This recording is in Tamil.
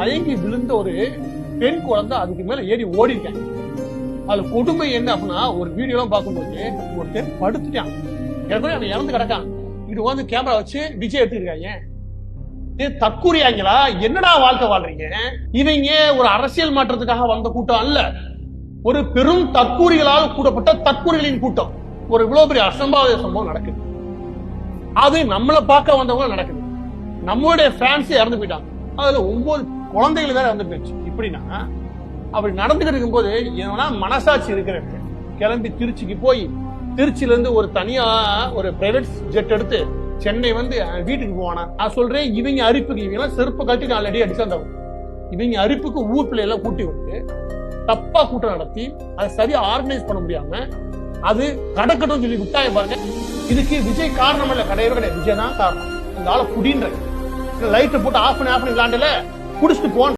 மயங்கி விழுந்த ஒரு பெண் குழந்தை அதுக்கு மேல ஏறி ஓடி இருக்காங்க. அதுல கொடுமை என்ன அப்படின்னா, ஒரு வீடியோ எல்லாம் பார்க்கும்போது ஒருத்தர் படுத்துட்டான், அவன் இறந்து கிடக்கான். இது வந்து கேமரா வச்சு விஜய் எடுத்துருக்காங்க. தற்கூறியாங்களா? என்னடா வாழ்க்கை வாழ்றீங்க? இவங்க ஒரு அரசியல் மாற்றத்துக்காக வந்த கூட்டம் அல்ல, ஒரு பெரும் தற்கூறிகளால் கூடப்பட்ட தற்கூறிகளின் கூட்டம். ஒரு இவ்வளவு பெரிய அசம்பாவித சம்பவம் நடக்குது, அது நம்மளை பார்க்க வந்தவங்க நடக்குது. நம்மளுடைய ஃபேன்ஸ் இறந்து போயிட்டாங்க, அதுல 9 குழந்தைகள் வேற இறந்து போயிடுச்சு. இப்படின்னா அப்படி நடந்துகிட்டு இருக்கும்போது ஏன்னா மனசாட்சி இருக்கிறவங்க கிளம்பி திருச்சிக்கு போய் திருச்சியில இருந்து ஒரு தனியா ஒரு பிரைவேட் ஜெட் எடுத்து சென்னை வந்து வீட்டுக்கு போவானா? நான் சொல்றேன், இவங்க அரிப்புக்கு இவங்க செருப்பு கட்டி ஆல்ரெடி அடிச்சாந்தவங்க. இவங்க அரிப்புக்கு ஊர் பிள்ளை எல்லாம் கூட்டி வந்து தப்பா கூட்டம் நடத்தி அதை சரியா ஆர்கனைஸ் பண்ண முடியாம அது கடக்கட்டும் சொல்லி விட்டாங்க பாருங்க. இதுக்கு விஜய் காரணம் இல்ல, கிடையவே கிடையாது. விஜய் தான் காரணம். இந்த ஆளை புடின்ற லைட்டை போட்டு ஆஃப் பண்ணி விளாண்டுல குடிச்சிட்டு போன